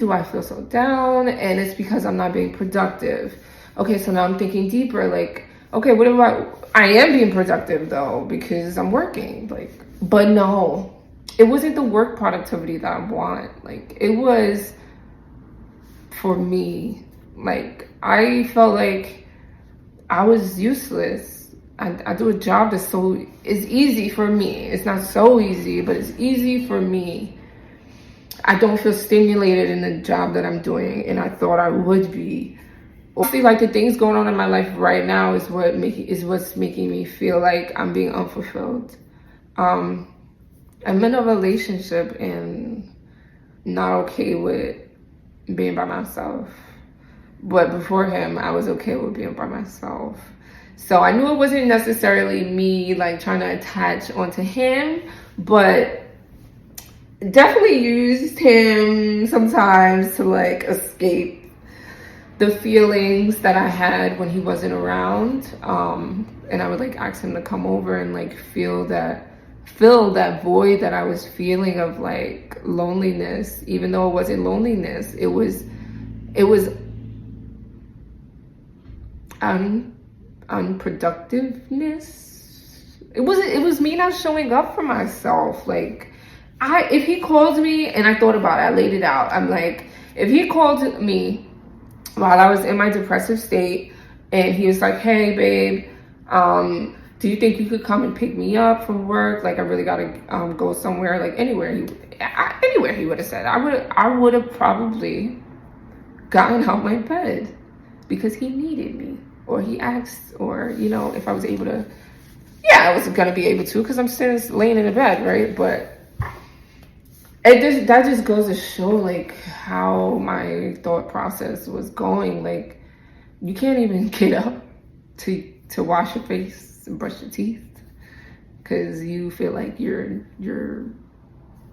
do I feel so down? And it's because I'm not being productive. Okay, so now I'm thinking deeper, like, okay, what about, I am being productive though, because I'm working, like, but no, it wasn't the work productivity that I want. Like, it was for me. Like, I felt like I was useless. I do a job that's it's easy for me. It's not so easy, but it's easy for me. I don't feel stimulated in the job that I'm doing, and I thought I would be. Honestly, like, the things going on in my life right now is what's making me feel like I'm being unfulfilled. I'm in a relationship and not okay with being by myself. But before him, I was okay with being by myself. So I knew it wasn't necessarily me like trying to attach onto him, but definitely used him sometimes to like escape the feelings that I had when he wasn't around. And I would like ask him to come over and like fill that void that I was feeling of like loneliness, even though it wasn't loneliness. It was unproductiveness. It was me not showing up for myself. Like, if he called me, and I thought about it, I laid it out. I'm like, if he called me while I was in my depressive state and he was like, hey babe, do you think you could come and pick me up from work? Like, I really gotta go somewhere, like anywhere he would have said. I would have probably gotten out my bed because he needed me, or he asked, or, you know, if I was able to. Yeah, I was gonna be able to, because I'm still laying in the bed, right? But that just goes to show like how my thought process was going. Like, you can't even get up to wash your face and brush your teeth because you feel like you're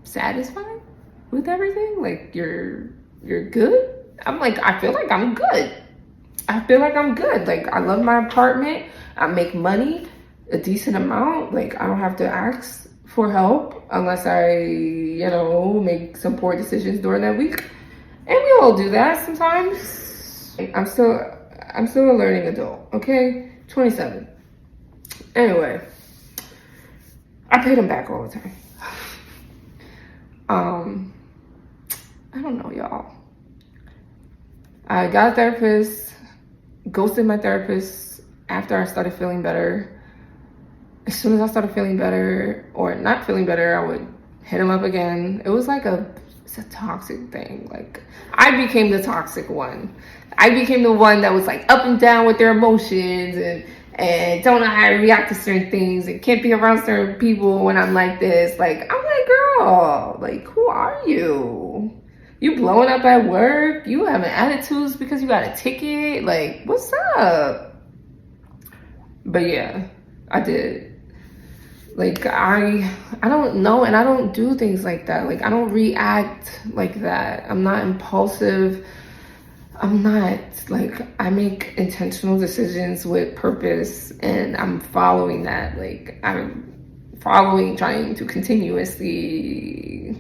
satisfied with everything. Like, you're good. I'm like, I feel like I'm good. Like, I love my apartment. I make money, a decent amount. Like, I don't have to ask for help unless I, you know, make some poor decisions during that week. And we all do that sometimes. I'm still a learning adult, okay? 27. Anyway, I paid him back all the time. I don't know, y'all. I got a therapist, ghosted my therapist after I started feeling better. As soon as I started feeling better, or not feeling better, I would hit him up again. It was like it's a toxic thing. Like, I became the toxic one. I became the one that was like up and down with their emotions and don't know how to react to certain things and can't be around certain people when I'm like this. Like, I'm like, girl, like, who are you? You blowing up at work? You having attitudes because you got a ticket? Like, what's up? But yeah, I did. Like, I don't know, and I don't do things like that. Like, I don't react like that. I'm not impulsive. I'm not, like, I make intentional decisions with purpose, and I'm following that. Like, I'm trying to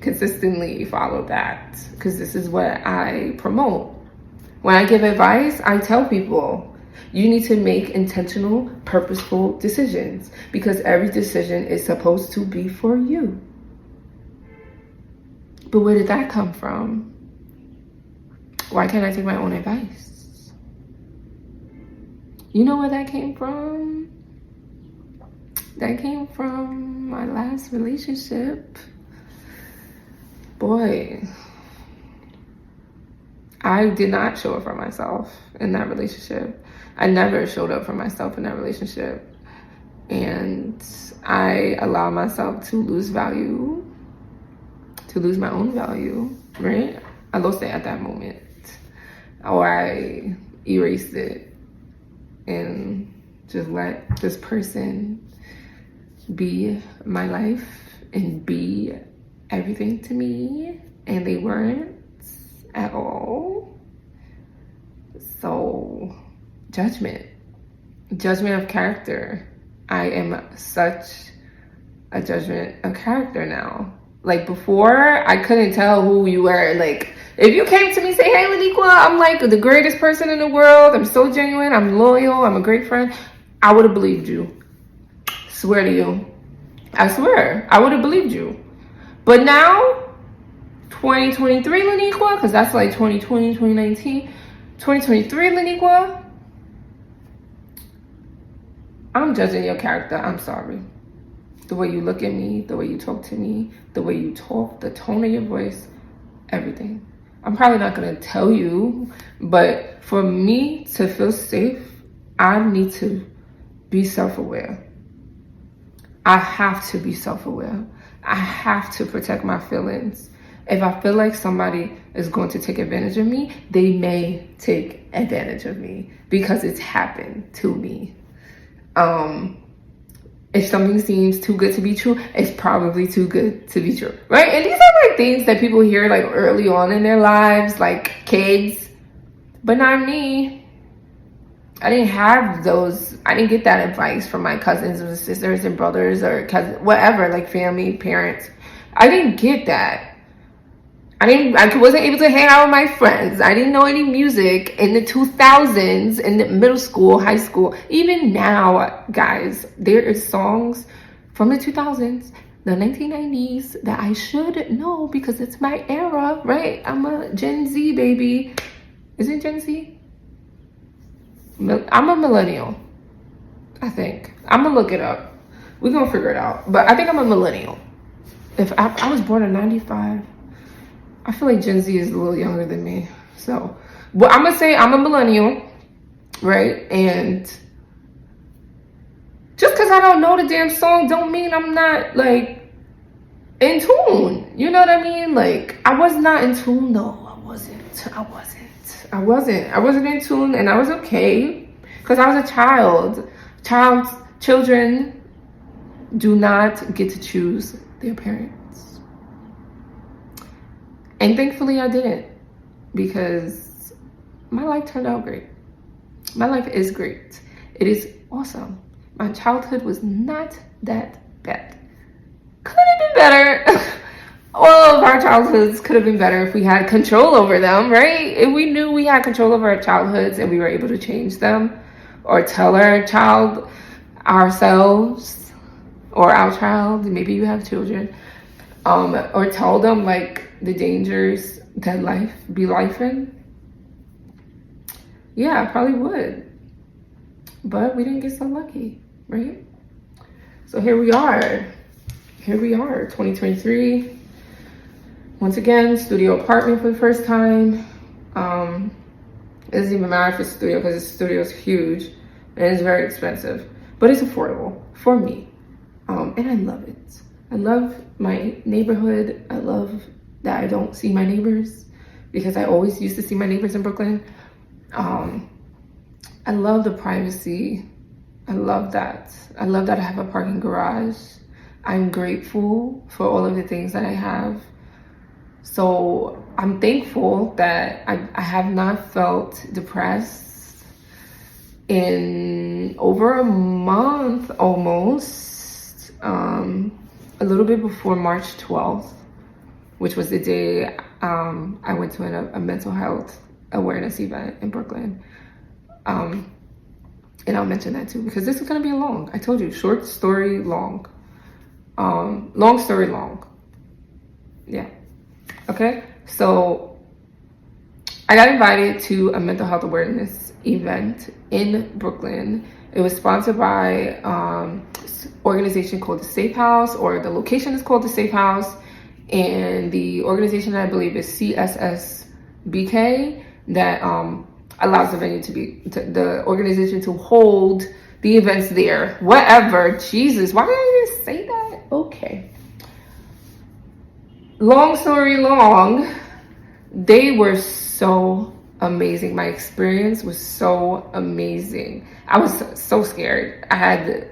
consistently follow that, because this is what I promote. When I give advice, I tell people, you need to make intentional, purposeful decisions, because every decision is supposed to be for you. But where did that come from? Why can't I take my own advice? You know where that came from? That came from my last relationship. Boy, I did not show up for myself in that relationship. I never showed up for myself in that relationship. And I allowed myself to lose value, to lose my own value, right? I lost it at that moment. Or I erased it and just let this person be my life and be everything to me. And they weren't at all. So, judgment of character. I am such a judgment of character now. Like before, I couldn't tell who you were. Like if you came to me and say, hey, Laniqua, I'm like the greatest person in the world. I'm so genuine. I'm loyal. I'm a great friend. I would have believed you. Swear to you. I swear. I would have believed you. But now, 2023 Laniqua, because that's like 2020, 2019. 2023 Laniqua, I'm judging your character. I'm sorry. The way you look at me, the way you talk to me, the way you talk, the tone of your voice, everything. I'm probably not going to tell you, but for me to feel safe, I need to be self-aware. I have to be self-aware. I have to protect my feelings. If I feel like somebody is going to take advantage of me, they may take advantage of me because it's happened to me. If something seems too good to be true, it's probably too good to be true, right? And these are like things that people hear like early on in their lives, like kids, but not me. I didn't have those. I didn't get that advice from my cousins or sisters and brothers or cousins, whatever, like family, parents. I didn't get that. I wasn't able to hang out with my friends. I didn't know any music in the 2000s, in the middle school, high school. Even now, guys, there is songs from the 2000s, the 1990s that I should know because it's my era, right? I'm a Gen Z baby. Is it Gen Z? I'm a millennial, I think. I'm gonna look it up. We're gonna figure it out. But I think I'm a millennial. If I was born in 95. I feel like Gen Z is a little younger than me. So, well, I'm gonna say I'm a millennial, right? And just because I don't know the damn song don't mean I'm not like in tune. You know what I mean? Like I was not in tune though. I wasn't in tune, and I was okay because I was a child. Children do not get to choose their parents. And thankfully I didn't, because my life turned out great. My life is great. It is awesome. My childhood was not that bad. Could have been better. All of our childhoods could have been better if we had control over them, right? If we knew we had control over our childhoods and we were able to change them, or tell our child ourselves, or our child, maybe you have children, or tell them like the dangers that life be life in. Yeah, I probably would. But we didn't get so lucky, right? So here we are. 2023. Once again, studio apartment for the first time. It doesn't even matter if it's a studio because the studio is huge and it's very expensive, but it's affordable for me. And I love it. I love my neighborhood. I love that I don't see my neighbors because I always used to see my neighbors in Brooklyn. I love the privacy. I love that. I love that I have a parking garage. I'm grateful for all of the things that I have. So I'm thankful that I have not felt depressed in over a month almost. A little bit before March 12th, which was the day I went to a mental health awareness event in Brooklyn. And I'll mention that too, because this is gonna be long. I told you, short story long. Long story long. Yeah. Okay. So I got invited to a mental health awareness event in Brooklyn. It was sponsored by organization called the Safe House, or the location is called the Safe House, and the organization I believe is CSSBK that allows the venue to be the organization to hold the events there. Whatever. Jesus, why did I even say that? Okay. Long story long, they were so amazing. My experience was so amazing. I was so scared. I had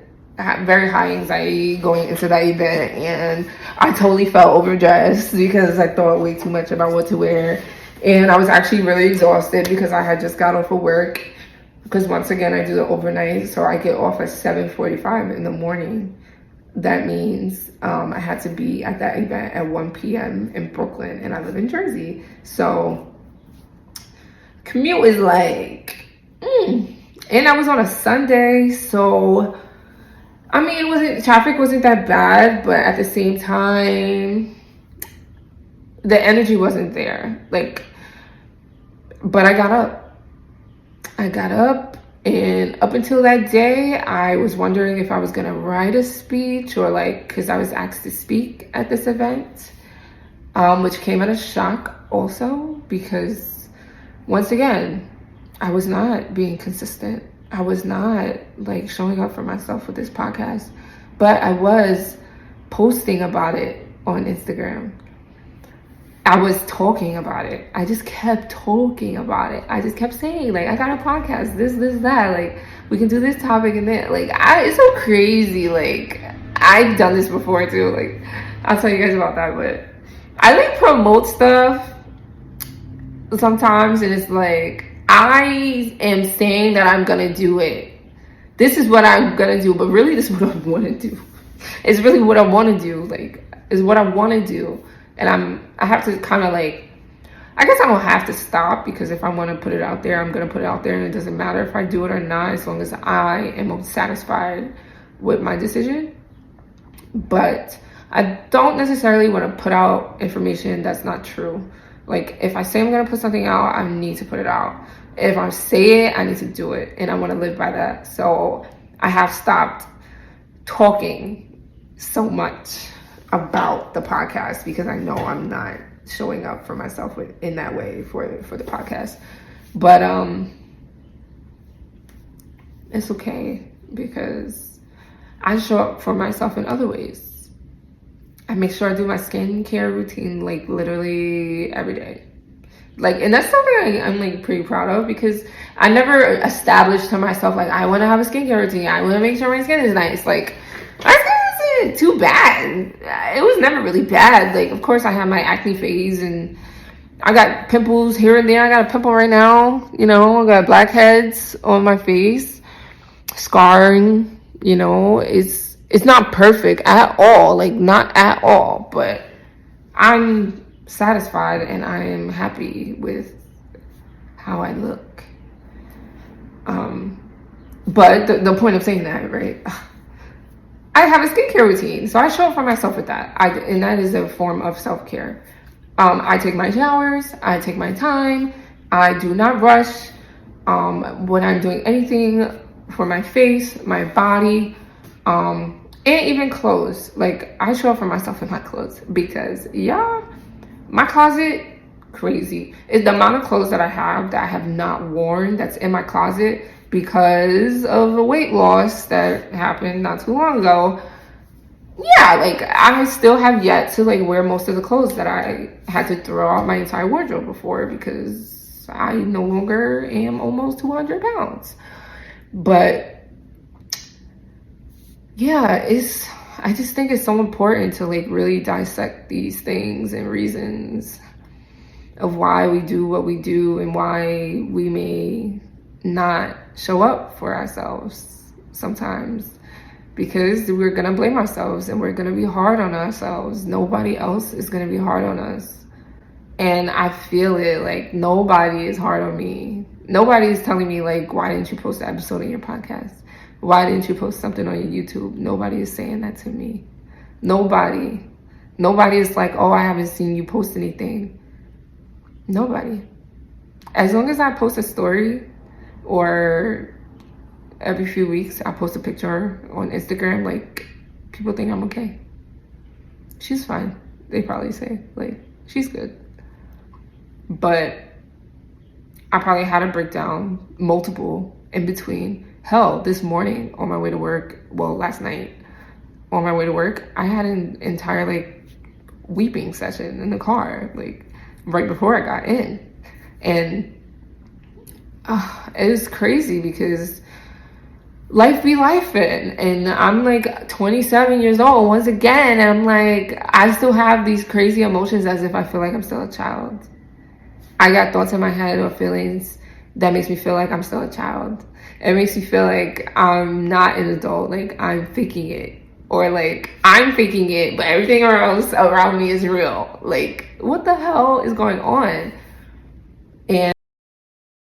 very high anxiety going into that event, and I totally felt overdressed because I thought way too much about what to wear. And I was actually really exhausted because I had just got off of work, because once again I do the overnight, so I get off at 7:45 in the morning. that means I had to be at that event at 1 p.m. in Brooklyn, and I live in Jersey. So commute is like, and I was on a Sunday, so I mean, traffic wasn't that bad, but at the same time, the energy wasn't there. Like, but I got up, and up until that day, I was wondering if I was gonna write a speech or like, because I was asked to speak at this event, which came as a shock also, because once again, I was not being consistent. I was not like showing up for myself with this podcast, but I was posting about it on Instagram. I was talking about it. I just kept talking about it. I just kept saying, like, I got a podcast, this, that. Like, we can do this topic and that. Like, it's so crazy. Like, I've done this before too. Like, I'll tell you guys about that. But I like promote stuff sometimes, and it's like, I am saying that I'm gonna do it. This is what I'm gonna do, but really, this is what I want to do. It's really what I want to do. Like, is what I want to do. And I have to kind of like, I guess I don't have to stop, because if I want to put it out there, I'm going to put it out there, and it doesn't matter if I do it or not, as long as I am satisfied with my decision. But I don't necessarily want to put out information that's not true. Like, if I say I'm going to put something out, I need to put it out. If I say it, I need to do it, and I want to live by that. So I have stopped talking so much about the podcast, because I know I'm not showing up for myself in that way for the podcast. But it's okay, because I show up for myself in other ways. I make sure I do my skincare routine like literally every day. Like, and that's something I'm like pretty proud of, because I never established to myself like, I want to have a skincare routine, I want to make sure my skin is nice. Like, my skin isn't too bad. It was never really bad. Like, of course I have my acne phase, and I got pimples here and there. I got a pimple right now, you know, I got blackheads on my face, scarring, you know. It's not perfect at all, like not at all, but I'm satisfied and I am happy with how I look. But the point of saying that, right? I have a skincare routine, so I show up for myself with that. And that is a form of self-care. I take my showers, I take my time, I do not rush when I'm doing anything for my face, my body, and even clothes. Like, I show up for myself in my clothes, because my closet, crazy. It's the amount of clothes that I have not worn, that's in my closet, because of the weight loss that happened not too long ago. Yeah, like, I still have yet to like wear most of the clothes that I had to throw out my entire wardrobe before, because I no longer am almost 200 pounds. But yeah, I just think it's so important to like really dissect these things and reasons of why we do what we do, and why we may not show up for ourselves sometimes, because we're gonna blame ourselves and we're gonna be hard on ourselves. Nobody else is gonna be hard on us. And I feel it, like, nobody is hard on me. Nobody is telling me like, why didn't you post an episode on your podcast? Why didn't you post something on your YouTube? Nobody is saying that to me. Nobody is like, oh, I haven't seen you post anything. Nobody. As long as I post a story, or every few weeks I post a picture on Instagram, like, people think I'm okay. She's fine, they probably say, like, she's good. But I probably had a breakdown, multiple in between. Hell, this morning on my way to work, well, last night on my way to work, I had an entire like weeping session in the car, like right before I got in. And it was crazy, because life be lifing, and I'm like 27 years old once again, and I'm like, I still have these crazy emotions as if I feel like I'm still a child. I got thoughts in my head or feelings that makes me feel like I'm still a child. It makes me feel like I'm not an adult, like I'm faking it, or like I'm faking it, but everything else around me is real. Like, what the hell is going on? And